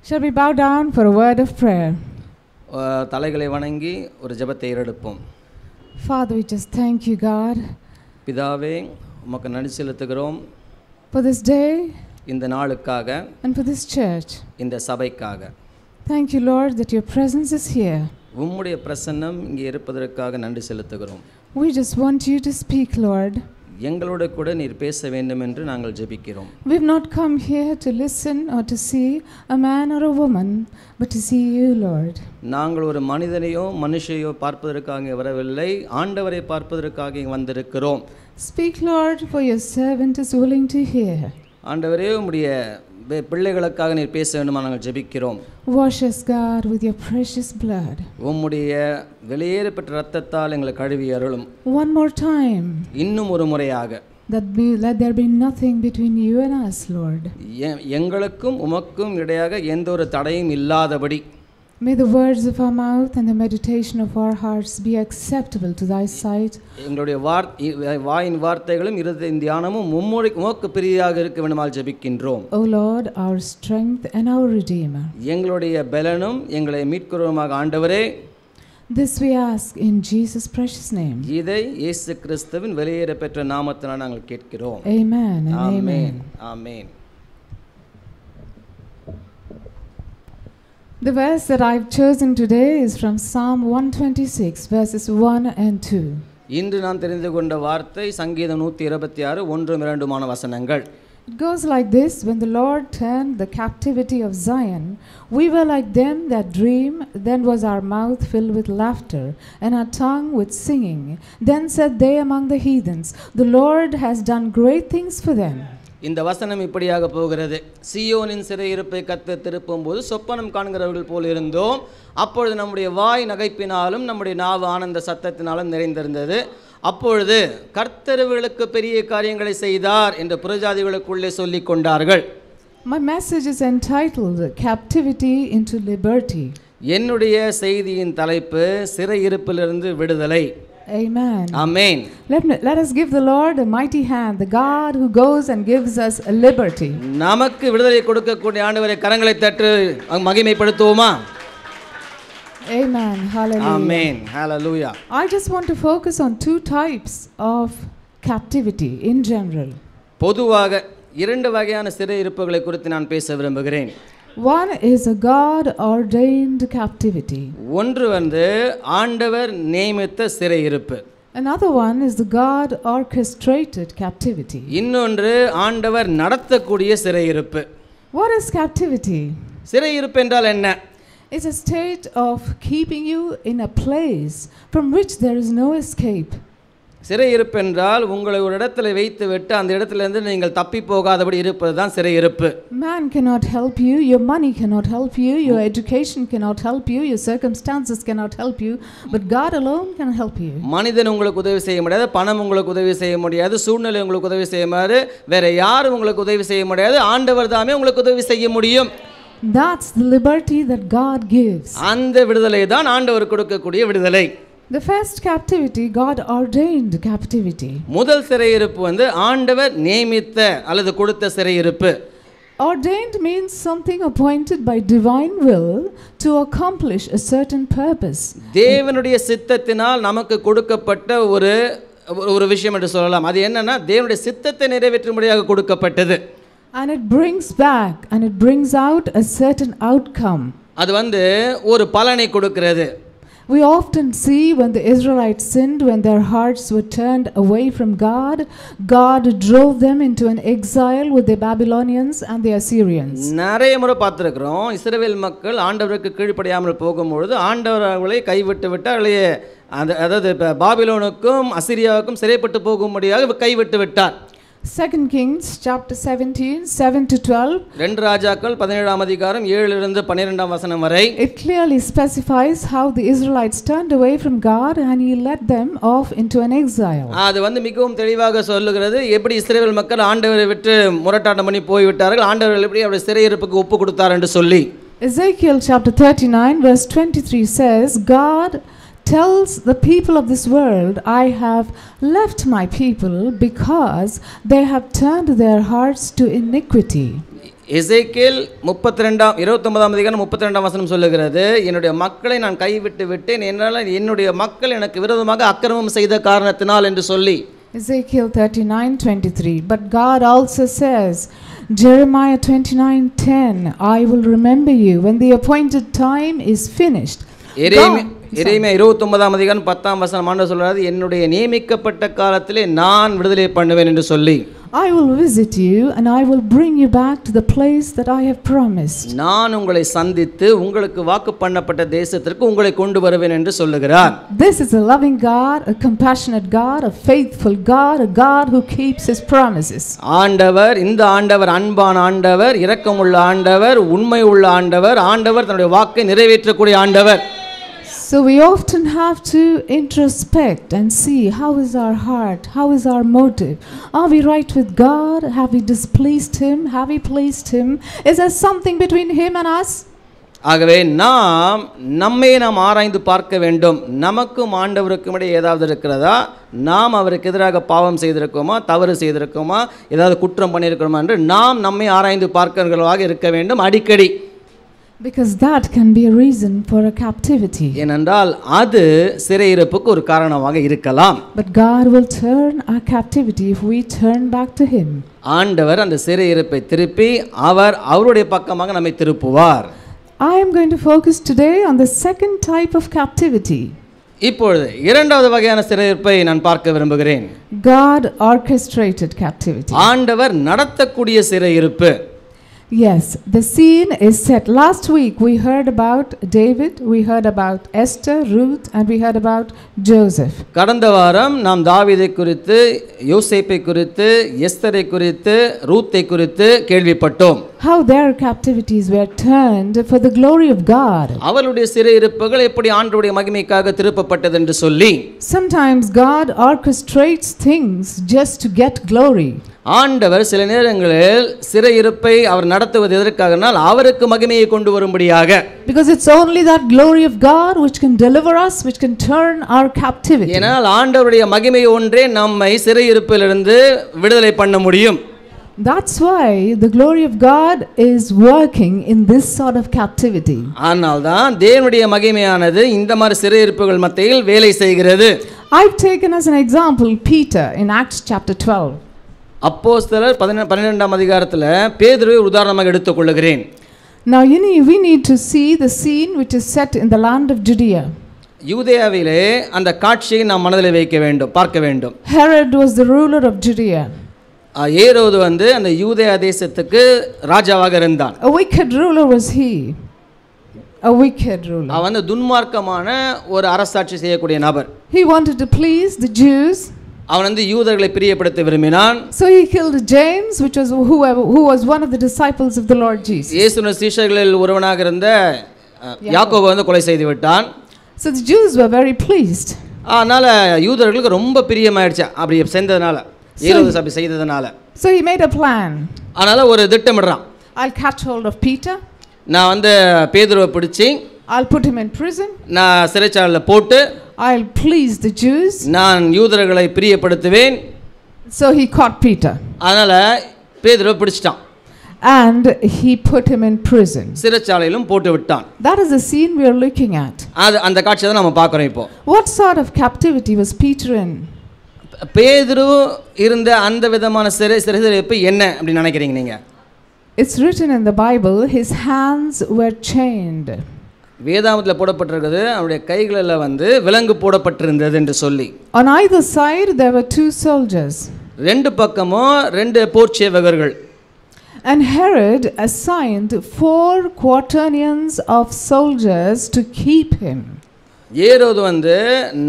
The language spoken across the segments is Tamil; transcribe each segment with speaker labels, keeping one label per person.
Speaker 1: Shall we bow down for a word of prayer?
Speaker 2: தலைகளை வணங்கி ஒரு ஜெபத்தை ஏறெடுப்போம்.
Speaker 1: Father, we just thank you, God.
Speaker 2: பிதாவே, உமக்கு நன்றி செலுத்துகிறோம்.
Speaker 1: For this day
Speaker 2: இந்த நாளுக்காக
Speaker 1: and for this church.
Speaker 2: இந்த சபைக்காக.
Speaker 1: Thank you, Lord, that your presence is here.
Speaker 2: உம்முடைய பிரசன்னம் இங்கே இருப்பதற்காக நன்றி செலுத்துகிறோம்.
Speaker 1: We just want you to speak, Lord.
Speaker 2: எங்களோட கூட நீர் பேச வேண்டும் என்று நாங்கள் ஜெபிக்கிறோம்.
Speaker 1: We've not come here to listen or to see a man or a woman, but to see you, Lord.
Speaker 2: நாங்கள் ஒரு மனிதனையோ மனுஷையோ பார்ப்பதற்காக வரவில்லை, ஆண்டவரை பார்ப்பதற்காக இங்கே வந்திருக்கிறோம்.
Speaker 1: Speak, Lord, for your servant is willing to hear.
Speaker 2: ஆண்டவரே, உம்முடைய பிள்ளைகளுக்காக நீர் பேச வேண்டுமா நாங்கள் ஜெபிக்கிறோம்.
Speaker 1: Wash us, God, with your precious blood.
Speaker 2: உம்முடைய வெளியேறப்பட்ட இரத்தத்தால் எங்களை கழுவி அருளும்.
Speaker 1: One more time.
Speaker 2: இன்னும் ஒரு முறையாக.
Speaker 1: Let there be nothing between you and us, Lord.
Speaker 2: எங்களுக்கும் உமக்கும் இடையாக எந்த ஒரு தடையும் இல்லாதபடி.
Speaker 1: May the words of our mouth and the meditation of our hearts be acceptable to thy sight.
Speaker 2: எங்களுடைய வாயின் வார்த்தைகளும் இருதயத்தின் தியானமும் உமக்கு பிரியமாக இருக்க வேண்டுமாறு ஜெபிக்கின்றோம்.
Speaker 1: O Lord, our strength and our redeemer.
Speaker 2: எங்களுடைய பலனும் எங்களை மீட்கிறவருமாக ஆண்டவரே.
Speaker 1: This we ask in Jesus' precious name.
Speaker 2: இதை இயேசு கிறிஸ்துவின் வெளியேறப்பெற்ற நாமத்தினால் நாங்கள் கேட்கிறோம்.
Speaker 1: Amen and amen.
Speaker 2: Amen.
Speaker 1: The verse that I've chosen today is from Psalm 126, verses 1 and 2.
Speaker 2: இன்று நான் தெரிந்து கொண்ட வார்த்தை சங்கீதம் 126 1-2 வசனங்கள்.
Speaker 1: It goes like this: When the Lord turned the captivity of Zion, we were like them that dream. Then was our mouth filled with laughter, and our tongue with singing. Then said they among the heathens, the Lord has done great things for them.
Speaker 2: இந்த வசனம் இப்படியாக போகிறது. சீயோனின் சிறையிருப்பை கர்த்தர் திருப்பும் போது சொப்பனம் காண்கிறவர்கள் போல் இருந்தோம். அப்பொழுது நம்முடைய வாய் நகைப்பினாலும் நம்முடைய நாவு ஆனந்த சத்தத்தினாலும் நிறைந்திருந்தது. அப்பொழுது கர்த்தர்களுக்கு பெரிய காரியங்களை செய்தார் என்று புறஜாதிகளுக்குள்ளே சொல்லிக் கொண்டார்கள்.
Speaker 1: My message is entitled Captivity into Liberty.
Speaker 2: என்னுடைய செய்தியின் தலைப்பு சிறையிருப்பிலிருந்து விடுதலை.
Speaker 1: Amen.
Speaker 2: Amen.
Speaker 1: Let us give the Lord a mighty hand, the God who goes and gives us a liberty.
Speaker 2: நமக்கு விடுதலை கொடுக்கக்கூடிய ஆண்டவரை கரங்களை தட்டி மகிமைப்படுத்துவோமா?
Speaker 1: Amen. Hallelujah.
Speaker 2: Amen. Hallelujah.
Speaker 1: I just want to focus on two types of captivity in general.
Speaker 2: பொதுவாக இரண்டு வகையான சிறையிருப்புகளை குறித்து நான் பேச விரும்புகிறேன்.
Speaker 1: One is a God ordained captivity.
Speaker 2: ஒன்று ஆண்டவர் நியமித்த சிறையிருப்பு.
Speaker 1: Another one is the God orchestrated captivity.
Speaker 2: இன்னொன்று ஆண்டவர் நடத்தக்கூடிய சிறையிருப்பு.
Speaker 1: What is captivity?
Speaker 2: சிறையிருப்பு என்றால் என்ன?
Speaker 1: It's a state of keeping you in a place from which there is no escape.
Speaker 2: சிறையிருப்பு என்றால் உங்களை ஒரு இடத்துல வைத்து விட்டு அந்த இடத்திலிருந்து நீங்கள் தப்பி போகாதபடி இருப்பது தான் சிறையிருப்பு.
Speaker 1: Man cannot help you, your money cannot help you, your education cannot help you, your circumstances cannot help you, but God alone can help you.
Speaker 2: மனிதன் உங்களுக்கு உதவி செய்ய முடியாது, பணம் உங்களுக்கு உதவி செய்ய முடியாது, சூழ்நிலை உங்களுக்கு உதவி செய்ய முடியாது, வேற யாரும் உங்களுக்கு உதவி செய்ய முடியாது, ஆண்டவர் தாமே உங்களுக்கு உதவி செய்ய முடியும்.
Speaker 1: That's the liberty that God gives.
Speaker 2: அந்த விடுதலை தான் ஆண்டவர் கொடுக்கக்கூடிய விடுதலை.
Speaker 1: The first captivity, God ordained captivity.
Speaker 2: முதல் சிறையிருப்பு ஆண்டவர் நியமித்த அல்லது கொடுத்த சிறையிருப்பு.
Speaker 1: Ordained means something appointed by divine will to accomplish a certain purpose.
Speaker 2: தேவனுடைய சித்தத்தினால் நமக்கு கொடுக்கப்பட்ட ஒரு விஷயம் என்று சொல்லலாம். அது என்னன்னா தேவனுடைய சித்தத்தை நிறைவேற்றும்படியாக கொடுக்கப்பட்டது.
Speaker 1: And it brings back and it brings out a certain outcome.
Speaker 2: அது ஒரு பலனை கொடுக்கிறது.
Speaker 1: We often see when the Israelites sinned, when their hearts were turned away from God, God drove them into an exile with the Babylonians and the Assyrians.
Speaker 2: நிறைய முறை பார்த்திருக்கிறோம். இஸ்ரவேல் மக்கள் ஆண்டவருக்கு கீழ்ப்படியாமல் போகும்போது ஆண்டவர் அவர்களை கைவிட்டு விட்டார். அதாவது பாபிலோனுக்கும் அசிரியாவுக்கும் சிறைப்பட்டு போகும்படியாக கைவிட்டு விட்டார்.
Speaker 1: 2 Kings chapter 17 7-12.
Speaker 2: 2 ராஜாக்கள் 17ஆம் அதிகாரம் 7-12 வசனம் வரை.
Speaker 1: It clearly specifies how the Israelites turned away from God and he led them off into an exile.
Speaker 2: அது மிகவும் தெளிவாக சொல்லுகிறது எப்படி இஸ்ரவேல் மக்கள் ஆண்டவரை விட்டு முரட்டாட்டம் பண்ணி போய் விட்டார்கள், ஆண்டவர் எப்படி அவருடைய சிறையிருப்புக்கு ஒப்பு கொடுத்தார் என்று சொல்லி.
Speaker 1: Ezekiel chapter 39 verse 23 says, God tells the people of this world, I have left my people because they have turned their hearts to iniquity.
Speaker 2: எசேக்கியேல் 29ஆம் அதிகாரம் 32ஆம் வசனம் சொல்லுகிறது, என்னுடைய மக்களை நான் கைவிட்டு விட்டேன், என்னால் என்னுடைய மக்கள் எனக்கு விரோதமாக அக்கிரமம் செய்த காரணத்தினால் என்று சொல்லி.
Speaker 1: Ezekiel 39:23. But God also says, Jeremiah 29:10, I will remember you when the appointed time is finished.
Speaker 2: எரேமியா 29ஆம் அதிகாரம் 10ஆம் வசனம் ஆண்டவர் சொல்றாரு, என்னுடைய நியமிக்கப்பட்ட காலத்திலே நான் விடுதலை பண்ணுவேன் என்று சொல்லி.
Speaker 1: I will visit you and I will bring you back to the place that I have promised.
Speaker 2: நான் உங்களை சந்தித்து உங்களுக்கு வாக்கு பண்ணப்பட்ட தேசத்திற்கு உங்களை கொண்டு வருவேன் என்று சொல்லுகிறார்.
Speaker 1: This is a loving God, a compassionate God, a faithful God, a God who keeps his promises.
Speaker 2: ஆண்டவர், இந்த ஆண்டவர் அன்பான ஆண்டவர், இரக்கமுள்ள ஆண்டவர், உண்மை உள்ள ஆண்டவர், ஆண்டவர் தன்னுடைய வாக்கை நிறைவேற்றக்கூடிய ஆண்டவர்.
Speaker 1: So we often have to introspect and see how is our heart, how is our motive. Are we right with God? Have we displeased him? Have we pleased him? Is there something between him and us?
Speaker 2: ஆகவே நம்மை ஆராய்ந்து பார்க்க வேண்டும். நமக்கும் ஆண்டவருக்கும் இடையே ஏதாவது இருக்கிறதா? நாம் அவருக்கு எதிராக பாவம் செய்திருக்கோமா, தவறு செய்திருக்கோமா, ஏதாவது குற்றம் பண்ணியிருக்கிறோமா என்று நம்மை ஆராய்ந்து பார்க்கிறவர்களாக இருக்க வேண்டும் அடிக்கடி.
Speaker 1: Because that can be a reason for a captivity.
Speaker 2: ஏனென்றால் அது சிறையிருப்புக்கு ஒரு காரணமாக இருக்கலாம்.
Speaker 1: But God will turn our captivity if we turn back to him.
Speaker 2: ஆண்டவர் அந்த சிறையிருப்பை திருப்பி அவருடைய பக்கமாக நம்மை திருப்புவார்.
Speaker 1: I am going to focus today on the second type of captivity.
Speaker 2: இப்பொழுது இரண்டாவது வகையான சிறையிருப்பை நான் பார்க்க விரும்புகிறேன்.
Speaker 1: God orchestrated captivity.
Speaker 2: ஆண்டவர் நடத்தக்கூடிய சிறையிருப்பு.
Speaker 1: Yes, the scene is set. Last week we heard about David, we heard about Esther, Ruth, and we heard about Joseph.
Speaker 2: கடந்த வாரம் நாம் தாவீதை குறித்து, யோசேப்பை குறித்து, எஸ்தரை குறித்து, ரூத்தை குறித்து கேள்விப்பட்டோம்.
Speaker 1: How their captivities were turned for the glory of God.
Speaker 2: அவளுடைய சிறையிருப்புகள் எப்படி ஆண்டவருடைய மகிமைக்காக திருப்பப்பட்டது என்று சொல்லி.
Speaker 1: Sometimes God orchestrates things just to get glory.
Speaker 2: ஆண்டவர் சில நேரங்களில் சிறையிருப்பை அவர் நடத்துவது எதற்காகனால் அவருக்கு மகிமையை கொண்டு வரும்படியாக.
Speaker 1: Because it's only that glory of God which can deliver us, which can turn our captivity.
Speaker 2: ஏனால் ஆண்டவருடைய மகிமை ஒன்றே நம்மை சிறையிருப்பிலிருந்து விடுதலை பண்ண முடியும்.
Speaker 1: That's why the glory of God is working in this sort of captivity.
Speaker 2: ஆனால் தான் தேவனுடைய மகிமையானது இந்த மாதிரி சிறையிருப்புகள் மத்தியில் வேலை செய்கிறது.
Speaker 1: I've taken as an example Peter in Acts chapter 12.
Speaker 2: அப்போஸ்தலர் 12ஆம் அதிகாரத்தில் பேதுருவை உதாரணமாக எடுத்துக்கொள்கிறேன்.
Speaker 1: Now we need to see the scene which is set in the land of Judea.
Speaker 2: யூதேயாவிலே அந்த காட்சியை நாம் மனதில் வைக்க வேண்டும், பார்க்க வேண்டும்.
Speaker 1: Herod was the ruler of Judea.
Speaker 2: ஏரோது அந்த யூதேயா தேசத்துக்கு ராஜாவாக இருந்தான்.
Speaker 1: A wicked ruler was he. A wicked ruler.
Speaker 2: அவன் துன்மார்க்கமான ஒரு அரசாட்சி செய்யக்கூடிய நபர்.
Speaker 1: He wanted to please the Jews.
Speaker 2: அவன் யூதர்களை பிரியப்படுத்த விரும்பினான்.
Speaker 1: So he killed James, who was one of the disciples of the Lord Jesus.
Speaker 2: இயேசுவின் சீஷர்களில் ஒருவனாக இருந்த யாக்கோபை கொலை செய்து விட்டான்.
Speaker 1: So the Jews were very pleased.
Speaker 2: அதனால யூதர்களுக்கு ரொம்ப பிரியமாயிடுச்சு அப்படி செஞ்சதனால, ஏரோது அப்படி செய்ததனால.
Speaker 1: So he made a plan.
Speaker 2: அதனால ஒரு திட்டமிடுறான்.
Speaker 1: I'll catch hold of Peter.
Speaker 2: நான் பேதுருவை பிடிச்சி
Speaker 1: I'll put him in prison.
Speaker 2: நான் சிறைச்சாலையில் போட்டு
Speaker 1: I'll please the Jews.
Speaker 2: நான் யூதர்களை பிரியப்படுத்துவேன்.
Speaker 1: So he caught Peter.
Speaker 2: அதனால பேதுருவை பிடிச்சிட்டான்.
Speaker 1: And he put him in prison.
Speaker 2: சிறைச்சாலையிலும் போட்டு விட்டான்.
Speaker 1: That is the scene we are looking at.
Speaker 2: அந்த காட்சியை தான் நம்ம பார்க்கிறோம் இப்போ.
Speaker 1: What sort of captivity was Peter in?
Speaker 2: பேதுரு இருந்த அந்த விதமான சிறையிருப்பு என்ன அப்படி நினைக்கிறீங்க நீங்க?
Speaker 1: It's written in the Bible, his hands were chained.
Speaker 2: வேதாகமத்தில் போடப்பட்டிருக்கிறது அவருடைய கைகளில் விலங்கு போடப்பட்டிருந்தது என்று சொல்லி.
Speaker 1: On either side there were two soldiers.
Speaker 2: ரெண்டு பக்கமும் ரெண்டு போர்ச்சேவகர்கள்.
Speaker 1: And Herod assigned 4 quaternions of soldiers to keep him.
Speaker 2: ஏரோது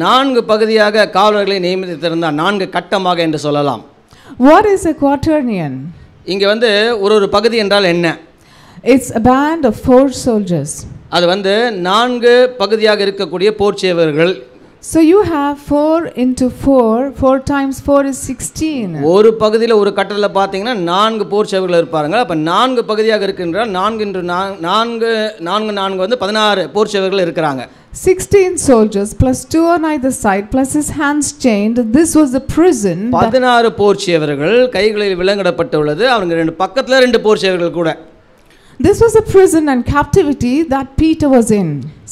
Speaker 2: 4 பகுதியாக காவலர்களை நியமித்திருந்தார், 4 கட்டமாக என்று சொல்லலாம்.
Speaker 1: What is a quaternion?
Speaker 2: இங்க ஒரு பகுதி என்றால் என்ன?
Speaker 1: It's a band of 4 soldiers.
Speaker 2: அது 4 பகுதியாக இருக்கக்கூடிய போர்ச்சேவகர்கள்.
Speaker 1: So you have 4 into 4. 4 times 4 is 16.
Speaker 2: ஒரு பகுதியில் ஒரு கட்டத்தில் பார்த்தீங்கன்னா 4 போர்ச்சேவகர்கள் இருப்பாங்க. அப்போ 4 பகுதியாக இருக்கின்றால் 4 into 4 16 போர்ச்சேவகர்கள் இருக்கிறாங்க.
Speaker 1: 16 soldiers plus 2 on either side plus his hands chained. This was the prison.
Speaker 2: 16 போர்ச்சேவர்கள் கைகளில் விலங்கிடப்பட்டுள்ளது. அவங்க 2 பக்கத்தில் 2 போர்ச்சேவர்கள் கூட.
Speaker 1: This was a prison and captivity that Peter was in.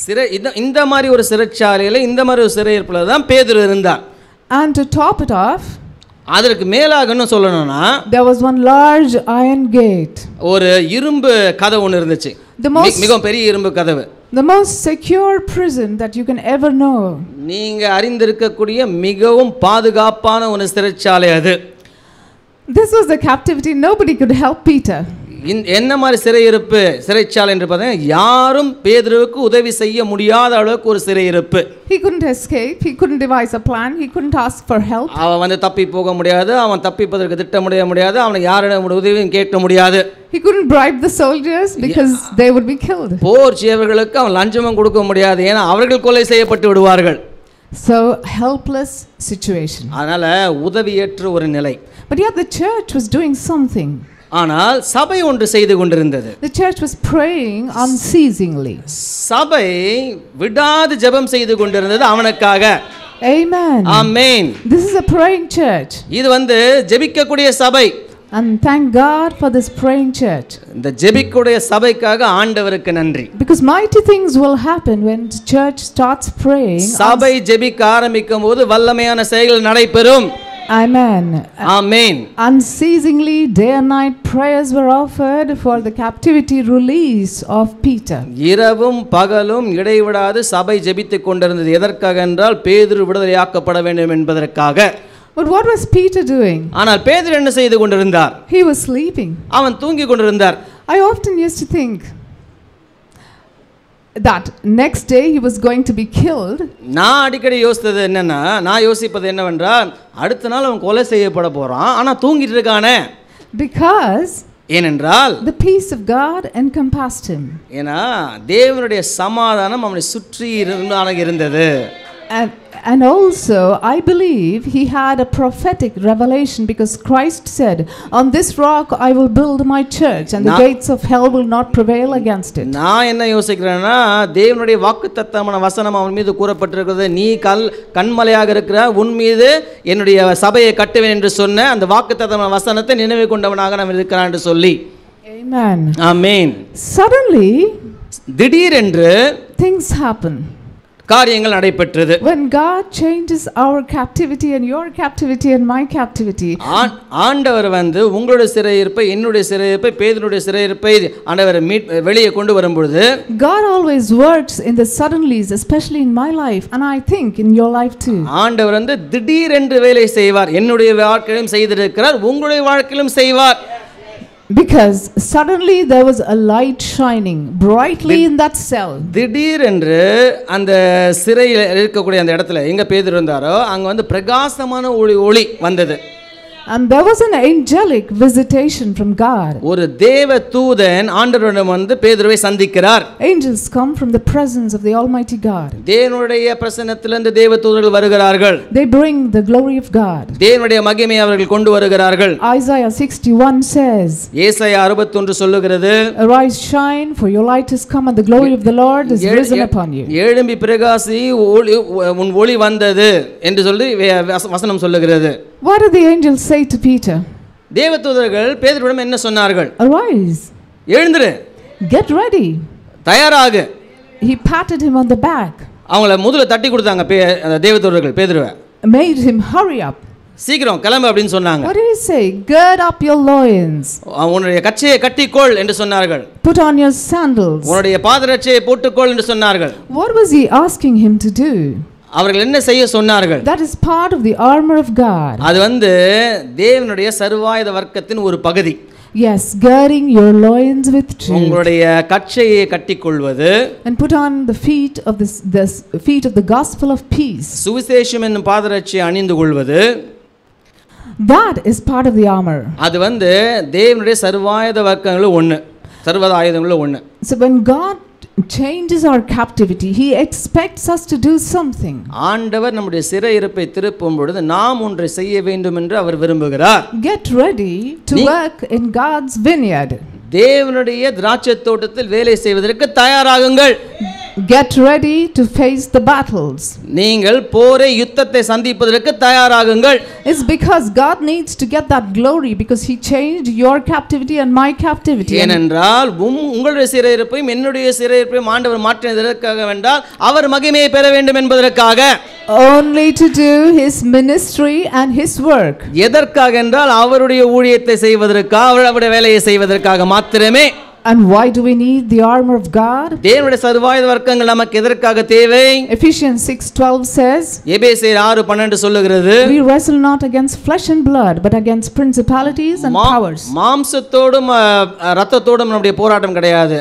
Speaker 2: சிறை இந்த மாதிரி ஒரு சிறைச்சாலையில இந்த மாதிரி ஒரு சிறையிருப்புல தான் பேதுரு இருந்தார்.
Speaker 1: And to top it off,
Speaker 2: அதற்கு மேலாக என்ன சொல்லணும்னா
Speaker 1: there was one large iron gate.
Speaker 2: ஒரு இரும்பு கதவு ஒன்று இருந்துச்சு. மிகவும் பெரிய இரும்பு கதவு.
Speaker 1: The most secure prison that you can ever know.
Speaker 2: நீங்க அறிந்திருக்கக்கூடிய மிகவும் பாதுகாப்பான ஒரு சிறைச்சாலை அது.
Speaker 1: This was the captivity. Nobody could help Peter.
Speaker 2: என்ன மாதிரி சிறையிருப்பு சிறைச்சாலை என்று பார்த்தீங்கன்னா யாரும் பேதுருவுக்கு உதவி செய்ய முடியாத அளவுக்கு ஒரு சிறையிருப்பு.
Speaker 1: He couldn't escape. He couldn't devise a plan. He couldn't ask for help.
Speaker 2: அவன் வந்து தப்பி போக முடியாது. அவன் தப்பிப்பதற்கு திட்டமிட முடியாது. அவனை யாரிடம் உதவியும் கேட்க முடியாது.
Speaker 1: He couldn't bribe the soldiers because they would be killed.
Speaker 2: போர் செய்வர்களுக்கு அவன் லஞ்சமும் கொடுக்க முடியாது. ஏன்னா அவர்கள் கொலை செய்யப்பட்டு விடுவார்கள்.
Speaker 1: So helpless situation.
Speaker 2: அதனால உதவியற்ற ஒரு நிலை.
Speaker 1: But yet the church was doing something.
Speaker 2: ஆனால் சபை ஒன்று செய்து கொண்டிருந்தது.
Speaker 1: The church was praying unceasingly.
Speaker 2: சபை விடாது ஜெபம் செய்து கொண்டிருந்தது அவனுக்காக.
Speaker 1: Amen.
Speaker 2: Amen.
Speaker 1: This is a praying church.
Speaker 2: இது வந்து ஜெபிக்கக்கூடிய சபை.
Speaker 1: And thank God for this praying church.
Speaker 2: இந்த ஜெபிக்கக்கூடிய சபைக்காக ஆண்டவருக்கு நன்றி.
Speaker 1: Because mighty things will happen when the church starts praying.
Speaker 2: சபை ஜெபிக்க ஆரம்பிக்கும்போது வல்லமையான செயல்கள் நடைபெறும்.
Speaker 1: Amen.
Speaker 2: Amen.
Speaker 1: Unceasingly, day and night, prayers were offered for the captivity release of Peter.
Speaker 2: இரவும் பகலும் இடைவிடாது சபை ஜெபித்துக் கொண்டிருந்தது. எதற்காக என்றால் பேதுரு விடுதலையாக்கப்பட வேண்டும் என்பதற்காக.
Speaker 1: But what was Peter doing?
Speaker 2: ஆனால் பேதுரு என்ன செய்து கொண்டிருந்தார்?
Speaker 1: He was sleeping.
Speaker 2: அவன் தூங்கிக் கொண்டிருந்தார்.
Speaker 1: I often used to think that next day he was going to be killed.
Speaker 2: நான் அடிக்கடி யோசித்தது என்னன்னா நான் யோசிப்பது என்னவென்றால் அடுத்த நாள் அவன் கொலை செய்யப்பட போறான் ஆனா தூங்கிட்டு இருக்கானே.
Speaker 1: Because
Speaker 2: ஏனென்றால்
Speaker 1: the peace of God encompassed him.
Speaker 2: ஏனா தேவனுடைய சமாதானம் அவனை சுற்றி இருந்தது.
Speaker 1: And also I believe he had a prophetic revelation because Christ said, on this rock I will build my church and the gates of hell will not prevail against it.
Speaker 2: நான் என்ன யோசிக்கிறேன்னா தேவனுடைய வாக்குத்தத்தமான வசனம் அவன் மீது கூறப்பட்டிருக்கிறது. நீ கண்மலையாக இருக்கிற உன் மீது என்னுடைய சபையை கட்டுவேன் என்று சொன்ன அந்த வாக்குத்தத்தமான வசனத்தை நினைவு கொண்டவனாக நான் இருக்கிறான் என்று சொல்லி.
Speaker 1: Amen.
Speaker 2: Amen.
Speaker 1: Suddenly
Speaker 2: திடீரென்று
Speaker 1: things happen.
Speaker 2: காரியங்கள் நடைபெற்றது.
Speaker 1: When God changes our captivity and your captivity and my captivity,
Speaker 2: ஆண்டவர் வந்து உங்களுடைய சிறையிருப்பை என்னுடைய சிறையிருப்பை பேதுருடைய சிறையிருப்பை ஆண்டவர் வெளியே கொண்டு வரும்போது
Speaker 1: God always works in the suddenlies, especially in my life and I think in your life too.
Speaker 2: ஆண்டவர் வந்து திடீரென்று வேலை செய்வார். என்னுடைய வாழ்க்கையிலும் செய்திருக்கிறார், உங்களுடைய வாழ்க்கையிலும் செய்வார்.
Speaker 1: Because suddenly there was a light shining brightly in that cell.
Speaker 2: திடீரென்று அந்த சிறையில் இருக்கக்கூடிய அந்த இடத்துல எங்க பேதுரு இருந்தாரோ அங்க வந்து பிரகாசமான ஒளி வந்தது.
Speaker 1: And there was an angelic visitation from God.
Speaker 2: ஒரு தேவ தூதன் ஆண்டவரிடம் வந்து பேதுருவை சந்திக்கிறார்.
Speaker 1: Angels come from the presence of the Almighty God.
Speaker 2: தேவனுடைய பிரசன்னத்திலிருந்து தேவ தூதர்கள் வருகிறார்கள்.
Speaker 1: They bring the glory of God.
Speaker 2: தேவனுடைய மகிமையை அவர்கள் கொண்டு வருகிறார்கள்.
Speaker 1: Isaiah 61 says,
Speaker 2: ஏசாயா 61 சொல்லுகிறது,
Speaker 1: Arise, shine, for your light has come and the glory of the Lord is risen upon you.
Speaker 2: எழும்பி பிரகாசி, உன் ஒளி வந்தது என்று சொல்லி வசனம் சொல்லுகிறது.
Speaker 1: What did the angels say to Peter?
Speaker 2: தேவதூதர்கள் பேதுருவிடம் என்ன சொன்னார்கள்?
Speaker 1: Arise.
Speaker 2: எழுந்திரு.
Speaker 1: Get ready.
Speaker 2: தயாராகு.
Speaker 1: He patted him on the back.
Speaker 2: அவங்கள முதல்ல தட்டி கொடுத்தாங்க தேவதூதர்கள் பேதுருவை.
Speaker 1: Made him hurry up.
Speaker 2: சீக்கிரம் கிளம்பு அப்படினு சொன்னாங்க.
Speaker 1: What did he say? Gird up your loins.
Speaker 2: உன்னுடைய கச்சையை கட்டிக்கொள் என்று சொன்னார்கள்.
Speaker 1: Put on your sandals.
Speaker 2: உன்னுடைய பாதரட்சையை போட்டுக்கொள் என்று சொன்னார்கள்.
Speaker 1: What was he asking him to do?
Speaker 2: அவர்கள் என்ன செய்ய சொன்னார்கள்?
Speaker 1: That is part of the armor of God.
Speaker 2: அது வந்து தேவனுடைய சர்வாயுத வர்க்கத்தின் ஒரு பகுதி.
Speaker 1: Yes, girding your loins with truth.
Speaker 2: உங்களுடைய கச்சையை கட்டிக்கொள்வது.
Speaker 1: And put on the feet of the feet of the gospel of peace.
Speaker 2: சுவிசேஷம் என்னும் பாதரட்சையை அணிந்து கொள்வது.
Speaker 1: That is part of the armor.
Speaker 2: அது வந்து தேவனுடைய சர்வாயுத வர்க்கங்களில் ஒன்று, சர்வ ஆயுதங்களில் ஒன்று.
Speaker 1: So when God changes our captivity, he expects us to do something.
Speaker 2: ஆண்டவர் நம்முடைய சிறையிருப்பை திருப்பும் பொழுது நாம் ஒன்றை செய்ய வேண்டும் என்று அவர் விரும்புகிறார்.
Speaker 1: Get ready to work in God's vineyard.
Speaker 2: தேவனுடைய திராட்சை தோட்டத்தில் வேலை செய்வதற்கு தயாராகுங்கள்.
Speaker 1: Get ready to face the battles.
Speaker 2: நீங்கள் போரை யுத்தத்தை சந்திப்பதற்கு தயாராகுங்கள்.
Speaker 1: It's because God needs to get that glory because he changed your captivity and my captivity.
Speaker 2: ஏனென்றால் உங்களுடைய சிறையிருப்பையும் என்னுடைய சிறையிருப்பையும் ஆண்டவர் மாற்றினதற்காக வேண்டால் அவர் மகிமையை பெற வேண்டும் என்பதற்காக.
Speaker 1: Only to do his ministry and his work.
Speaker 2: எதற்காக என்றால் அவருடைய ஊழியத்தை செய்வதற்காக, அவருடைய வேலையை செய்வதற்காக மாத்திரமே.
Speaker 1: And why do we need the armor of God?
Speaker 2: தேவனுடைய சர்வாயுத வர்க்கங்கள் நமக்கு எதற்காக தேவை?
Speaker 1: Ephesians 6:12 says,
Speaker 2: எபேசியர் 6:12 சொல்லுகிறது,
Speaker 1: we wrestle not against flesh and blood but against principalities and powers.
Speaker 2: மாம்சத்தோடும் இரத்தத்தோடும் நம்முடைய போராட்டம் கிடையாது.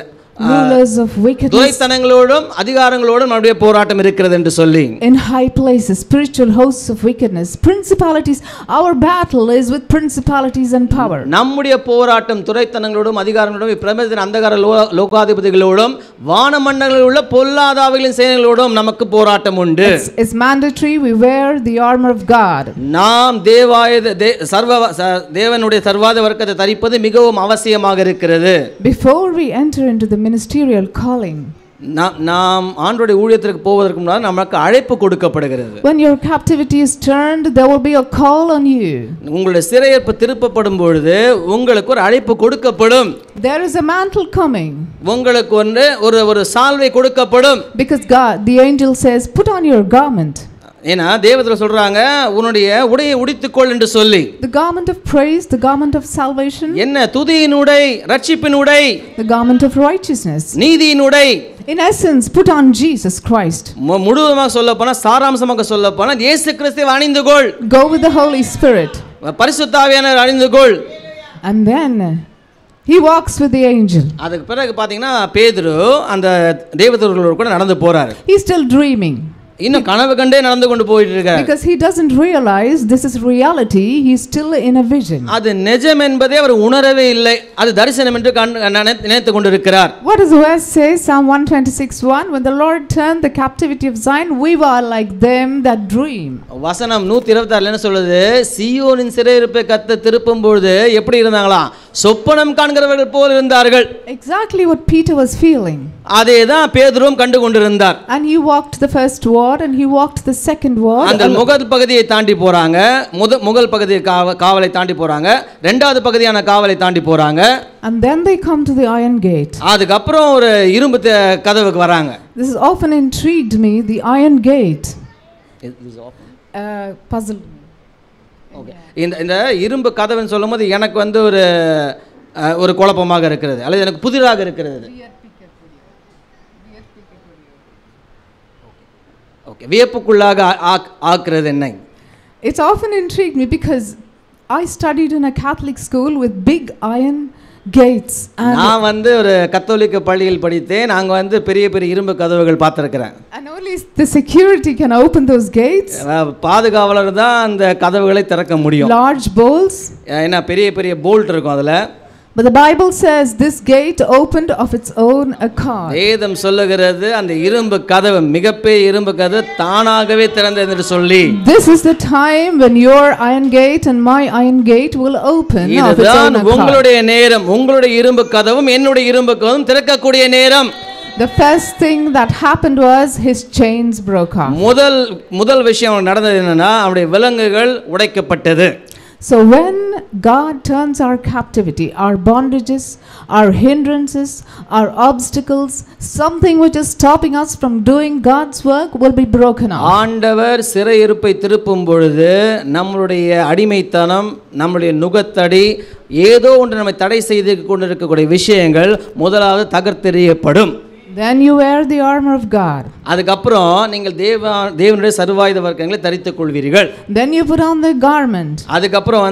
Speaker 1: Rulers of wickedness,
Speaker 2: துரைத்தனங்களோடும் அதிகாரங்களோடும் நம்முடைய போராட்டம் இருக்கிறது என்று சொல்லி,
Speaker 1: in high places, spiritual hosts of wickedness, principalities. Our battle is with principalities and power.
Speaker 2: நம்முடைய போராட்டம் துரைத்தனங்களோடும் அதிகாரங்களோடும் பிரபஞ்சத்தின் அந்தகார லோகாதிபதிகளோடும் வானமண்டலங்களில் உள்ள பொல்லாதாவிகளின் சேனைகளோடும் நமக்கு போராட்டம் உண்டு.
Speaker 1: It's mandatory we wear the armor of God.
Speaker 2: நாம் தேவனுடைய சர்வாயுத வர்க்கத்தை தரிப்பது மிகவும் அவசியமாக இருக்கிறது.
Speaker 1: Before we enter into the ministerial calling,
Speaker 2: நாம் ஆண்டவருடைய ஊழியத்திற்கு போவதற்கு முன்னால் நமக்கு அழைப்பு கொடுக்கப்படுகிறது.
Speaker 1: when your captivity is turned, there will be a call on you.
Speaker 2: உங்களுடைய சிறையிருப்பு திருப்பப்படும் பொழுது உங்களுக்கு ஒரு அழைப்பு கொடுக்கப்படும்.
Speaker 1: There is a mantle coming.
Speaker 2: உங்களுக்கு ஒரு சால்வை கொடுக்கப்படும்.
Speaker 1: Because God, the angel says, put on your garment.
Speaker 2: ஏனா தேவதூதர் சொல்றாங்க உன்னுடைய உடையை உடுத்திக்கொள் என்று சொல்லி.
Speaker 1: The garment of praise, the garment of salvation.
Speaker 2: என்ன துதியின் உடை, ரட்சிப்பின் உடை.
Speaker 1: The garment of righteousness.
Speaker 2: நீதியின் உடை.
Speaker 1: In essence, put on Jesus Christ.
Speaker 2: முழுவதுமாக சொல்லப்போனா சாராம்சமாக சொல்லப்போனா இயேசு கிறிஸ்துவை அணிந்துகொள்.
Speaker 1: Go with the Holy Spirit.
Speaker 2: பரிசுத்த ஆவியானவரை அணிந்துகொள்.
Speaker 1: And then he walks with the angel.
Speaker 2: அதுக்கு பிறகு பாத்தீங்கன்னா பேதுரு அந்த தேவதூதர்களோடு கூட நடந்து போறாரு.
Speaker 1: He's still dreaming.
Speaker 2: இன்னும் கனவு கண்டே நடந்து கொண்டு போயிட்டு இருக்காரு.
Speaker 1: Because he doesn't realize this is reality, he's still in a vision.
Speaker 2: அது நிஜம் என்பதை அவர் உணரவே இல்லை. அது தரிசனம் என்று நினைத்துக் கொண்டிருக்கிறார்.
Speaker 1: What does the verse say? Psalm 126:1, when the Lord turned the captivity of Zion, we were like them that dream.
Speaker 2: வசனம் 126 என்ன சொல்லுது? சீயோனின் சிறையிருப்பை கர்த்தர் திருப்பும் பொழுது எப்படி இருந்தாங்களா? சொப்பனம் காண்கிறவர்கள் போல இருந்தார்கள்.
Speaker 1: Exactly what Peter was feeling.
Speaker 2: அதேதான் பேதுருவும் கண்டு கொண்டிருந்தார்.
Speaker 1: And he walked the first ward and he walked the second ward.
Speaker 2: அந்த முதல் பகுதியை தாண்டி போறாங்க. முதல் பகுதி காவலை தாண்டி போறாங்க. இரண்டாவது பகுதியான காவலை தாண்டி போறாங்க.
Speaker 1: And then they come to the iron gate.
Speaker 2: அதுக்கு அப்புறம் ஒரு இரும்பு கதவுக்கு வராங்க.
Speaker 1: This has often intrigued me, the iron gate. Puzzle.
Speaker 2: Okay. இந்த இரும்பு கதவுன்னு சொல்லும்போது எனக்கு ஒரு குழப்பமாக இருக்கிறது அல்லது எனக்கு புதிராக இருக்கிறது. ஓகே, வியப்புக்குள்ளாக ஆக்குறது என்ன?
Speaker 1: It's often intrigued me because I studied in a Catholic school with big iron gates.
Speaker 2: நான் ஒரு கத்தோலிக்க பள்ளியில் படித்தேன். நாங்க பெரிய பெரிய இரும்பு கதவுகள் பார்த்திருக்கிறேன்.
Speaker 1: And only the security can open those gates.
Speaker 2: பாதுகாவலர் தான் அந்த கதவுகளை திறக்க முடியும்.
Speaker 1: Large bolts.
Speaker 2: ஏன்னா பெரிய பெரிய போல்ட் இருக்கும் அதுல.
Speaker 1: But the Bible says this gate opened of its own accord.
Speaker 2: வேதம் சொல்லுகிறது அந்த இரும்பு கதவு மிகப்பெரிய இரும்பு கதவு தானாகவே திறந்தது என்று சொல்லி.
Speaker 1: This is the time when your iron gate and my iron gate will open of its own accord.
Speaker 2: உங்களுடைய நேரம், உங்களுடைய இரும்பு கதவும் என்னுடைய இரும்பு கதவும் திறக்கக்கூடிய நேரம்.
Speaker 1: The first thing that happened was his chains broke off.
Speaker 2: முதல் விஷயம் நடந்தது என்னன்னா அவருடைய விலங்குகள் உடைக்கப்பட்டது.
Speaker 1: So when God turns our captivity, our bondages, our hindrances, our obstacles, something which is stopping us from doing God's work will be broken off.
Speaker 2: ஆண்டவர் சிறையிருப்பை திருப்பும் பொழுது நம்மளுடைய அடிமைத்தனம், நம்மளுடைய நுகத்தடி, ஏதோ ஒன்று நம்மை தடை செய்து கொண்டிருக்கக்கூடிய விஷயங்கள் முதலாவது தகர்த்தெறியப்படும்.
Speaker 1: Then you wear the armor of God.
Speaker 2: அதுக்கப்புறம் நீங்கள் தேவனுடைய சர்வாயுத வர்க்கங்களை தரித்துக் கொள்வீர்கள்.
Speaker 1: Then you put on the garment.
Speaker 2: அதுக்கப்புறம்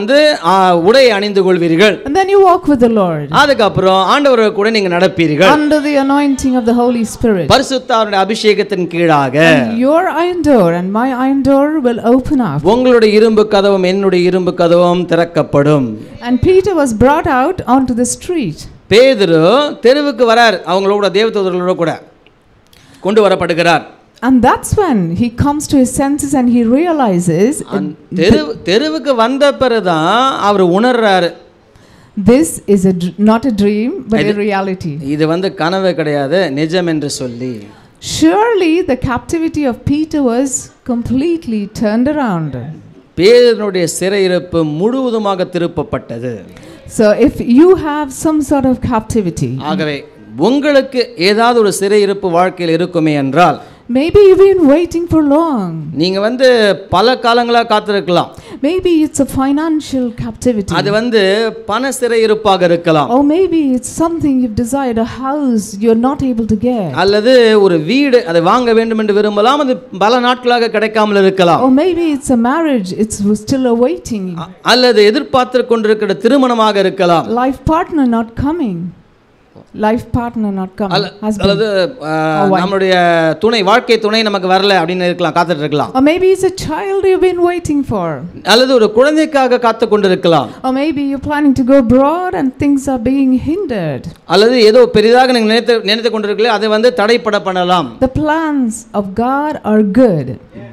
Speaker 2: உடை அணிந்து கொள்வீர்கள்.
Speaker 1: And then you walk with the Lord.
Speaker 2: அதுக்கப்புறம் ஆண்டவரோடு கூட நீங்க நடப்பீர்கள்.
Speaker 1: Under the anointing of the Holy Spirit.
Speaker 2: பரிசுத்த ஆவியின் அபிஷேகத்தின் கீழாக.
Speaker 1: Your iron door and my iron door will open up.
Speaker 2: உங்களுடைய இரும்பு கதவும் என்னுடைய இரும்பு கதவும் திறக்கப்படும்.
Speaker 1: And Peter was brought out onto the street.
Speaker 2: பேதுரு தெருவுக்கு வரார். அவங்களோட தேவதூதர்களோட கூட கொண்டு வரப்படுகிறார்.
Speaker 1: And that's when he comes to his senses and he realizes
Speaker 2: தெருவுக்கு வந்த பிறகுதான் அவர் உணர்றாரு,
Speaker 1: this is not a dream but a reality.
Speaker 2: இது கனவு கிடையாது, நிஜம் என்று சொல்லி.
Speaker 1: Surely the captivity of Peter was completely turned around.
Speaker 2: பேதுருனுடைய சிறையிருப்பு முழுவதுமாக திருப்பப்பட்டது.
Speaker 1: So if you have some sort of captivity,
Speaker 2: ஆகவே உங்களுக்கு ஏதாவது ஒரு சிறையிருப்பு வாழ்க்கையில் இருக்குமே என்றால்,
Speaker 1: maybe you've been waiting for long.
Speaker 2: நீங்க பல காலங்களா காத்திருக்கலாம்.
Speaker 1: Maybe it's a financial captivity.
Speaker 2: அது பண சிறையிருப்பாக இருக்கலாம்.
Speaker 1: Or maybe it's something you've desired, a house you're not able to get.
Speaker 2: அல்லது ஒரு வீடு அதை வாங்க வேண்டும் என்று விரும்பலாம், அது பல நாட்களாக கிடைக்காமல் இருக்கலாம்.
Speaker 1: Or maybe it's a marriage, it's still awaiting.
Speaker 2: அல்லது எதிர்பார்த்து கொண்டிருக்கிற திருமணமாக இருக்கலாம்.
Speaker 1: Life partner not coming. Life partner not coming.
Speaker 2: அல்லது நம்மளுடைய துணை, வாழ்க்கை துணை நமக்கு வரல அப்படின்னு இருக்கலாம், காத்துட்டு இருக்கலாம்.
Speaker 1: Or maybe it's a child you've been waiting for.
Speaker 2: அல்லது ஒரு குழந்தைக்காக காத்து கொண்டிருக்கலாம்.
Speaker 1: Or maybe you're planning to go abroad and things are being hindered.
Speaker 2: அல்லது ஏதோ பெரிதாக நீங்க நினைத்து கொண்டிருக்கீங்க, அதை தடைப்பட பண்ணலாம்.
Speaker 1: The plans of God are good.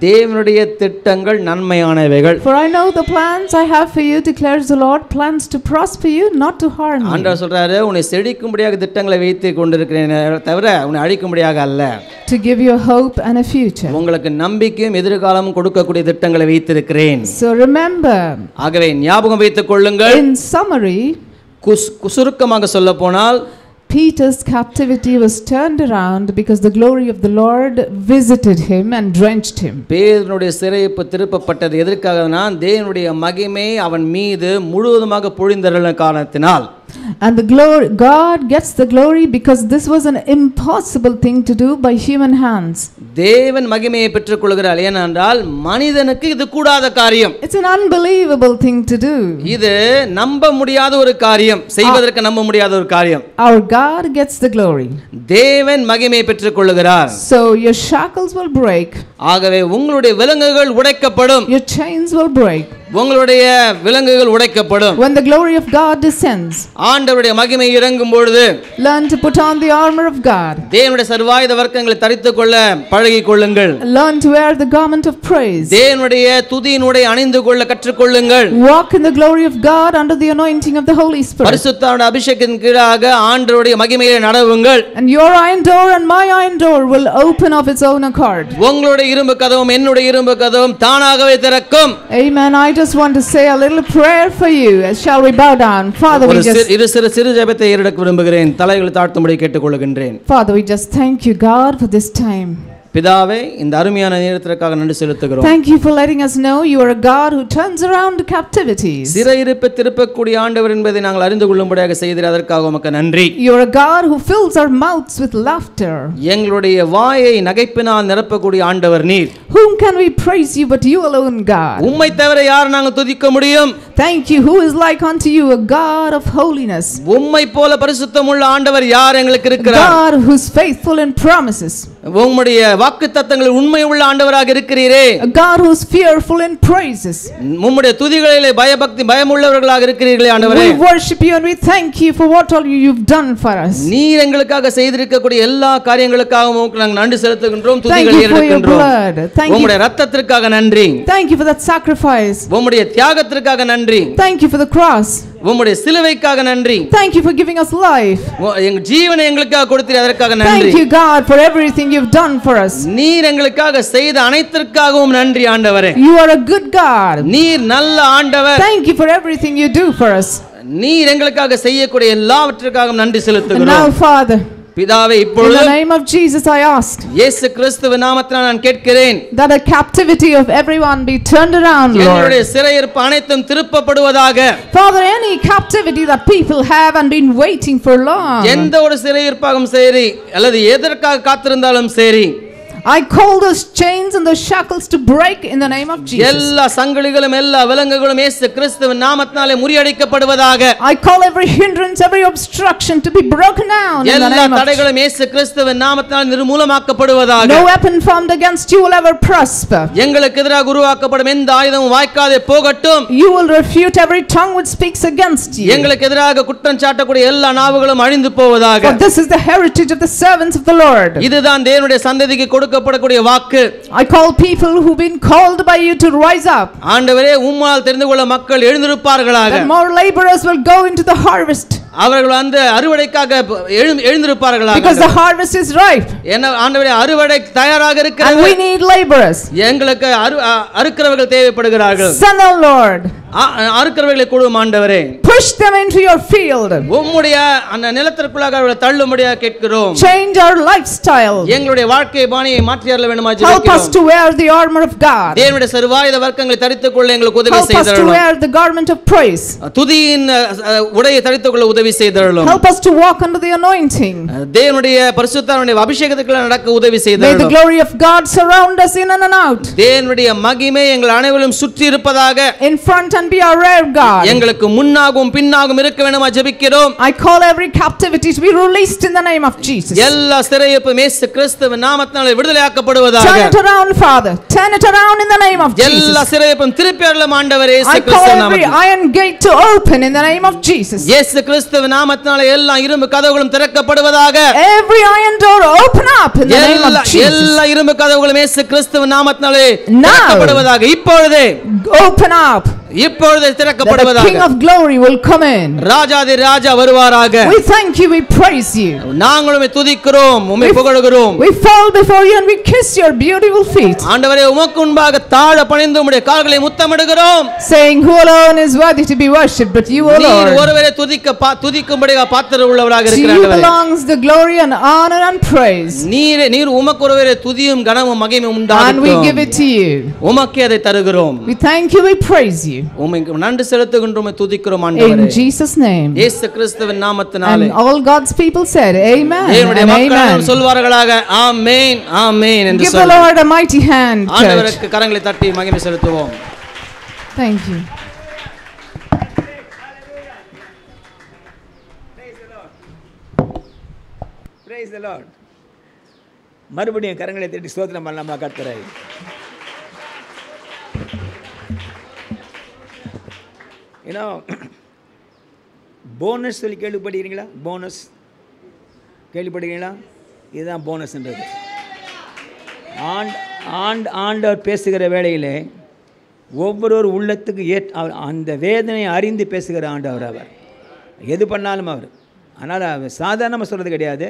Speaker 2: தேவனுடைய திட்டங்கள் நன்மையானவைகள்.
Speaker 1: For I know the plans I have for you, declares the Lord, plans to prosper you, not to harm you.
Speaker 2: ஆண்டவர் சொல்றாரு, உன்னை செழிக்கும்படியாக திட்டங்களை வைத்து கொண்டிருக்கிறேன், தவிர உன்னை அழிக்கும்படியாக அல்ல.
Speaker 1: To give you a hope and a future.
Speaker 2: உங்களுக்கு நம்பிக்கையும் எதிர்காலமும் கொடுக்கக்கூடிய திட்டங்களை வைத்திருக்கிறேன்.
Speaker 1: So remember.
Speaker 2: ஆகவே ஞாபகம் வைத்துக் கொள்ளுங்கள்.
Speaker 1: In summary,
Speaker 2: சுருக்கமாக சொல்ல போனால்,
Speaker 1: Peter's captivity was turned around because the glory of the Lord visited him and drenched him.
Speaker 2: பேதுருனுடைய சிறையிருப்பு திருப்பப்பட்டது எதற்காகனா, தேவனுடைய மகிமை அவன் மீது முழுவதுமாக பொழிந்தருளின காரணத்தினால்.
Speaker 1: And the glory, God gets the glory because this was an impossible thing to do by human hands.
Speaker 2: தேவன் மகிமையை பெற்றுக்கொள்கிறார், ஏனென்றால் மனிதனுக்கு இது கூடாத காரியம்.
Speaker 1: It's an unbelievable thing to do.
Speaker 2: இது நம்ப முடியாத ஒரு காரியம், செய்வதற்கு நம்ப முடியாத ஒரு காரியம்.
Speaker 1: Our God gets the glory.
Speaker 2: தேவன் மகிமையை பெற்றுக்கொள்கிறார்.
Speaker 1: So your shackles will break.
Speaker 2: ஆகவே உங்களுடைய விலங்குகள் உடைக்கப்படும்.
Speaker 1: Your chains will break.
Speaker 2: உங்களுடைய விலங்குகள் உடைக்கப்படும்.
Speaker 1: When the glory of God descends,
Speaker 2: ஆண்டவருடைய மகிமை இறங்கும் பொழுது,
Speaker 1: learn to put on the armor of God.
Speaker 2: தேவனுடைய சர்வாயுத வர்க்கங்களை தரித்துக் கொள்ள பழகிக் கொள்ளுங்கள்.
Speaker 1: Learn to wear the garment of praise.
Speaker 2: தேவனுடைய துதியின் உடை அணிந்து கொள்ள கற்றுக்கொள்ளுங்கள்.
Speaker 1: Walk in the glory of God under the anointing of the Holy Spirit.
Speaker 2: பரிசுத்தருடைய அபிஷேகத்தின் கீழாக ஆண்டவருடைய மகிமையிலே நடவுங்கள்.
Speaker 1: And your iron door and my iron door will open of its own accord.
Speaker 2: உங்களுடைய இரும்பு கதவும் என்னுடைய இரும்பு கதவும் தானாகவே திறக்கும்.
Speaker 1: Amen. I just want to say a little prayer for you. Shall we bow down? Father, we just
Speaker 2: சிறு ஜெபத்தை ஏறெடுக்க விரும்புகிறேன். தலைகளை தாழ்த்தும்படி கேட்டுக்கொள்கிறேன்.
Speaker 1: Father, we just thank you, God, for this time.
Speaker 2: பிதாவே, இந்த அருமையான நேரத்திற்காக நன்றி செலுத்துகிறோம்.
Speaker 1: Thank you for letting us know you are a God who turns around captivities.
Speaker 2: சிறையிருப்பை திருப்பக்கூடிய ஆண்டவர் என்பதை நாங்கள் அறிந்து கொள்ளும்படியாக செய்தீர், அதற்காக உமக்கு நன்றி.
Speaker 1: You are a God who fills our mouths with laughter.
Speaker 2: எங்களுடைய வாயை நகைப்பினால் நிரப்பக்கூடிய ஆண்டவர் நீர்.
Speaker 1: Whom can we praise you but you alone, God?
Speaker 2: உம்மை தவிர யார் நாங்கள் துதிக்க முடியும்?
Speaker 1: Thank you. Who is like unto you, a God of holiness?
Speaker 2: உம்மை போல பரிசுத்தமுள்ள ஆண்டவர் யார் எங்களுக்கு இருக்கிறார்?
Speaker 1: God who is faithful in promises.
Speaker 2: உம்முடைய வாக்குத்தத்தங்களில் உண்மை உள்ள ஆண்டவராக இருக்கிறீரே.
Speaker 1: A God who is fearful in praises.
Speaker 2: உம்முடைய துதிகளிலே பயமுள்ளவர்களாக இருக்கிறீர்களே ஆண்டவரே.
Speaker 1: We worship you and we thank you for what all you've done for us.
Speaker 2: நீர் எங்களுக்காக செய்திருக்கக்கூடிய எல்லா காரியங்களுக்காகவும் நாங்கள் நன்றி செலுத்துகின்றோம், துதிகளை ஏறெடுக்கின்றோம். உம்முடைய இரத்தத்திற்காக நன்றி.
Speaker 1: Thank you for that sacrifice.
Speaker 2: உம்முடைய தியாகத்திற்காக நன்றி.
Speaker 1: Thank you for the cross.
Speaker 2: உம்முடைய சிலுவைக்காக நன்றி.
Speaker 1: Thank you for giving us life.
Speaker 2: எங்க ஜீவனை எங்களுக்காக கொடுத்தீர், அதற்காக நன்றி.
Speaker 1: Thank you, God, for everything you've done for us.
Speaker 2: நீர் எங்களுக்காக செய்த அனைத்திற்காகவும் நன்றி ஆண்டவரே.
Speaker 1: You are a good God.
Speaker 2: நீர் நல்ல ஆண்டவர்.
Speaker 1: Thank you for everything you do for us.
Speaker 2: நீர் எங்களுக்காக செய்யக்கூடிய எல்லாவற்றிற்காகவும் நன்றி செலுத்துகிறோம்.
Speaker 1: And now, Father,
Speaker 2: பிதாவே, இப்பொழுது
Speaker 1: in the name of Jesus I ask
Speaker 2: இயேசு கிறிஸ்துவின் நாமத்தினால் நான் கேட்கிறேன்,
Speaker 1: that a captivity of everyone be turned around, Lord.
Speaker 2: என்னுடைய சிறையிருப்பு அனைத்தும் திருப்பப்படுவதாக.
Speaker 1: Father, any captivity that people have and been waiting for long,
Speaker 2: எந்த ஒரு சிறையிருப்பாகவும் சரி அல்லது எதற்காக காத்திருந்தாலும் சரி,
Speaker 1: I call those chains and those shackles to break in the name of Jesus.
Speaker 2: எல்லா சங்கிலிகளும் எல்லா விலங்குகளும் இயேசு கிறிஸ்துவின் நாமத்தினாலே முறியடிக்கப்படுவதாக.
Speaker 1: I call every hindrance, every obstruction to be broken down in the
Speaker 2: எல்லா
Speaker 1: name of
Speaker 2: தடைகளும் இயேசு கிறிஸ்துவின் நாமத்தினால் நிர்மூலமாக்கப்படுவதாக.
Speaker 1: No weapon formed against you will ever prosper.
Speaker 2: எங்களுக்கு எதிராக உருவாக்கப்படும் எந்த ஆயுதமும் வாய்க்காதே போகட்டும்.
Speaker 1: You will refute every tongue which speaks against you.
Speaker 2: எங்களுக்கு எதிராக குற்றம் சாட்டக்கூடிய எல்லா நாவுகளும் அழிந்து போவதாக.
Speaker 1: For this is the heritage of the servants of the Lord.
Speaker 2: இதுதான் தேவனுடைய சந்ததிக்கு கொடுக்கப்படக்கூடிய வாக்கு.
Speaker 1: I call people who've been called by you to rise up.
Speaker 2: ஆண்டவரே, உம்மால் தெரிந்து கொள்ள மக்கள் எழுந்திருப்பார்களாக.
Speaker 1: That more laborers will go into the harvest.
Speaker 2: அவர்கள் அந்த அறுவடைக்காக எழுந்திருப்பார்களாக.
Speaker 1: Because the harvest is ripe.
Speaker 2: என்ன ஆண்டவரே, அறுவடை தயாராக இருக்கிறது.
Speaker 1: And we need laborers.
Speaker 2: எங்களுக்கு அறுக்கிறவர்கள் தேவைப்படுகிறார்கள்.
Speaker 1: Send, O Lord.
Speaker 2: அறுக்கிறவர்களை கொடுக்கும் ஆண்டவரே.
Speaker 1: Push them into your field.
Speaker 2: உம்முடைய அந்த நிலத்திற்குள்ளாக அவர்களை தள்ளும்படியாக கேட்கிறோம்.
Speaker 1: Change our lifestyle.
Speaker 2: எங்களுடைய வாழ்க்கை பாணியை மாற்றி அருள வேண்டுமா
Speaker 1: Help
Speaker 2: ஜெபிக்கிறோம்.
Speaker 1: us to wear the armor of God.
Speaker 2: தேவனுடைய சர்வாயுத வர்க்கங்களை தரித்துக் கொள்ள எங்களுக்கு உதவி
Speaker 1: Help us to
Speaker 2: செய்தருளும்.
Speaker 1: wear the garment of praise.
Speaker 2: துதியின் உடையை தரித்துக் கொள்ள உதவி செய்தருளும்.
Speaker 1: Help us to walk under the anointing.
Speaker 2: தேவனுடைய பரிசுத்தருடைய அபிஷேகத்துக்குள்ள நடக்க உதவி
Speaker 1: May
Speaker 2: செய்தருளும்.
Speaker 1: the glory of God surround us in and out.
Speaker 2: தேவனுடைய மகிமை எங்கள் அனைவரும் சுற்றி இருப்பதாக.
Speaker 1: In front and be our rear guard.
Speaker 2: எங்களுக்கு முன்னாகவும் பின்னாகவும் இருக்க வேண்டுமா ஜெபிக்கிறோம்.
Speaker 1: I call every captivity to be released in the name of Jesus.
Speaker 2: எல்லா சிறையிருப்பும் இயேசு கிறிஸ்துவின் நாமத்தினாலே விடுதலையாக்கப்படுவதாக.
Speaker 1: Turn it around, Father. Turn it around in the name of Jesus.
Speaker 2: எல்லா சிறையிருப்பும் திருப்பி அருளும் ஆண்டவரே இயேசு
Speaker 1: I call
Speaker 2: கிறிஸ்துவின்
Speaker 1: every
Speaker 2: நாமத்தில்.
Speaker 1: iron gate to open in the name of Jesus.
Speaker 2: இயேசு கிறிஸ்துவின் நாமத்தினாலே எல்லா இரும்பு கதவுகளும் திறக்கப்படுவதாக.
Speaker 1: Every iron door open up in the name of Jesus.
Speaker 2: எல்லா இரும்பு கதவுகளும் இயேசு கிறிஸ்துவின் நாமத்தினாலே
Speaker 1: Now.
Speaker 2: திறக்கப்படுவதாக. இப்பொழுதே
Speaker 1: Open up.
Speaker 2: இப்பொழுதே
Speaker 1: That the
Speaker 2: திறக்கப்படுவதாக.
Speaker 1: King of glory will come in.
Speaker 2: Rajathi Raja வருவாராக.
Speaker 1: We thank you, we praise you.
Speaker 2: நாங்களும் துதிக்கிறோம், உம்மை புகழுகிறோம்.
Speaker 1: We fall before you and we kiss your beautiful feet.
Speaker 2: ஆண்டவரே, உமக்கு முன்பாக தாழ பணிந்து உம்முடைய கால்களை முத்தமிடுகிறோம்.
Speaker 1: Saying, who alone is worthy to be worshipped but you, O
Speaker 2: நீர்
Speaker 1: Lord.
Speaker 2: ஒருவரே துதிக்கும்படியாக பாத்திரம் உள்ளவராக
Speaker 1: To
Speaker 2: இருக்கிறார்
Speaker 1: you
Speaker 2: ஆண்டவரே.
Speaker 1: belongs the glory and honor and praise.
Speaker 2: நீர் உமக்கு ஒருவரே துதியும் கனமும் மகிமையும்
Speaker 1: And we give
Speaker 2: உண்டாகட்டும்.
Speaker 1: it to you.
Speaker 2: உமக்கே அதை தருகிறோம்.
Speaker 1: We thank you, we praise you.
Speaker 2: உமக்கு நன்றி செலுத்துகின்றோம், துதிக்கிறோம் ஆண்டவரே.
Speaker 1: In Jesus' name.
Speaker 2: இயேசு கிறிஸ்துவின் நாமத்தினாலே.
Speaker 1: And all God's people said, Amen.
Speaker 2: தேவனுடைய
Speaker 1: And
Speaker 2: மக்கள்
Speaker 1: amen.
Speaker 2: சொல்வார்களாக ஆமென் ஆமென் என்று
Speaker 1: Give the
Speaker 2: சொல்லி
Speaker 1: Lord a mighty hand, church.
Speaker 2: ஆண்டவருக்கு கரங்களை தட்டி மகிமை செலுத்துவோம்.
Speaker 1: Thank you.
Speaker 3: Praise the Lord. மறுபடியும் கரங்களை தட்டி ஸ்தோத்திரம் பண்ணலாமா கர்த்தரை? ஏன்னா போனஸ் சொல்லி கேள்விப்படுகிறீங்களா? போனஸ் கேள்விப்படுகிறீங்களா? இதுதான் போனஸ்ன்றது. ஆண்டவர் பேசுகிற வேளையிலே ஒவ்வொரு உள்ளத்துக்கு அந்த வேதனையை அறிந்து பேசுகிற ஆண்டவர் அவர். எது பண்ணாலும் அவர். அதனால் அவர் சாதாரணமாக சொல்கிறது கிடையாது.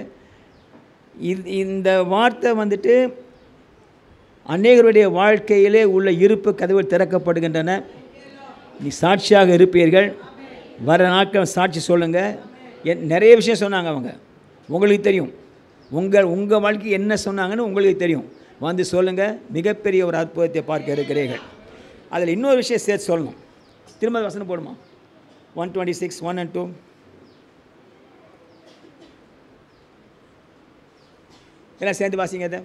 Speaker 3: இந்த வார்த்தை வந்துட்டு அநேகருடைய வாழ்க்கையிலே உள்ள இருப்பு கதவுகள் திறக்கப்படுகின்றன. நீ சாட்சியாக இருப்பீர்கள். வர நாட்கள் சாட்சி சொல்லுங்கள். நிறைய விஷயம் சொன்னாங்க அவங்க. உங்களுக்கு தெரியும் உங்கள் வாழ்க்கை என்ன சொன்னாங்கன்னு உங்களுக்கு தெரியும். வந்து சொல்லுங்கள். மிகப்பெரிய ஒரு அற்புதத்தை பார்க்க இருக்கிறீர்கள். அதில் இன்னொரு விஷயம் சேர்த்து சொல்லணும். திரும்ப வசனம் போடுமா? 126 1 and 2 எல்லாம் சேர்ந்து வாசிங்க. அதை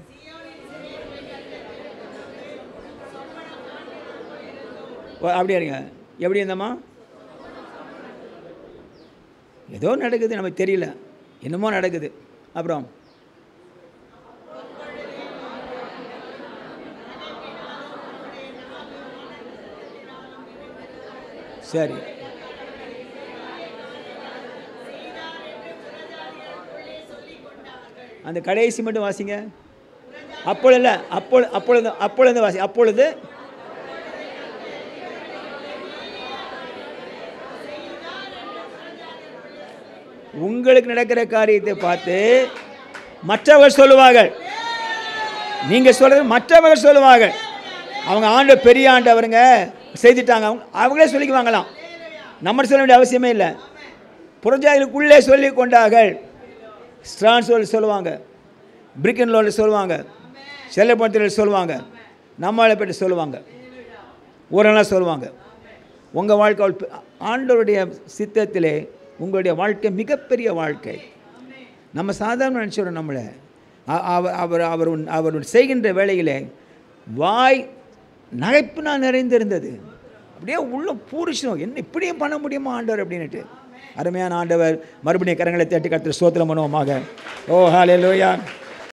Speaker 3: அப்படியே இருங்க. எப்படி இருந்தம்மா? ஏதோ நடக்குது, நமக்கு தெரியல, என்னமோ நடக்குது. அப்புறம் சரி, அந்த கடைசி மட்டும் வாசிங்க. அப்பொழுது அப்பொழுது வாசி. அப்பொழுது உங்களுக்கு நடக்கிற காரியத்தை பார்த்து மற்றவர்கள் சொல்லுவார்கள். நீங்க சொல்றது மற்றவர்கள் சொல்லுவார்கள். அவங்க ஆண்டவர் பெரிய ஆண்டவருங்க செய்துட்டாங்க, அவங்களே சொல்லிக்குவாங்களாம். நம்ம சொல்ல வேண்டிய அவசியமே இல்லை. புறஜாதிகளுக்குள்ளே சொல்லி கொண்டார்கள். ஸ்ட்ரான்ஸ் சொல்லுவாங்க, பிரிக்கன் லோடில் சொல்லுவாங்க, செல்லப்படத்தில் சொல்லுவாங்க, நம்மளை பற்றி சொல்லுவாங்க, ஊரெல்லாம் சொல்லுவாங்க. உங்கள் வாழ்க்கை ஆண்டவருடைய சித்தத்திலே உங்களுடைய வாழ்க்கை மிகப்பெரிய வாழ்க்கை. நம்ம சாதாரண நினச்சிடுறோம். நம்மளை அவர் செய்கின்ற வேளையிலே வாய் நகைப்பினால் நிறைந்திருந்தது. அப்படியே உள்ள பூரிச்சோம், என்ன இப்படியும் பண்ண முடியுமா ஆண்டவர் அப்படின்னுட்டு. அருமையான ஆண்டவர். மறுபடியும் கரங்களை தட்டி கர்த்தர் ஸ்தோத்திரம் பண்ணுவோமாக. ஓ ஹல்லேலூயா.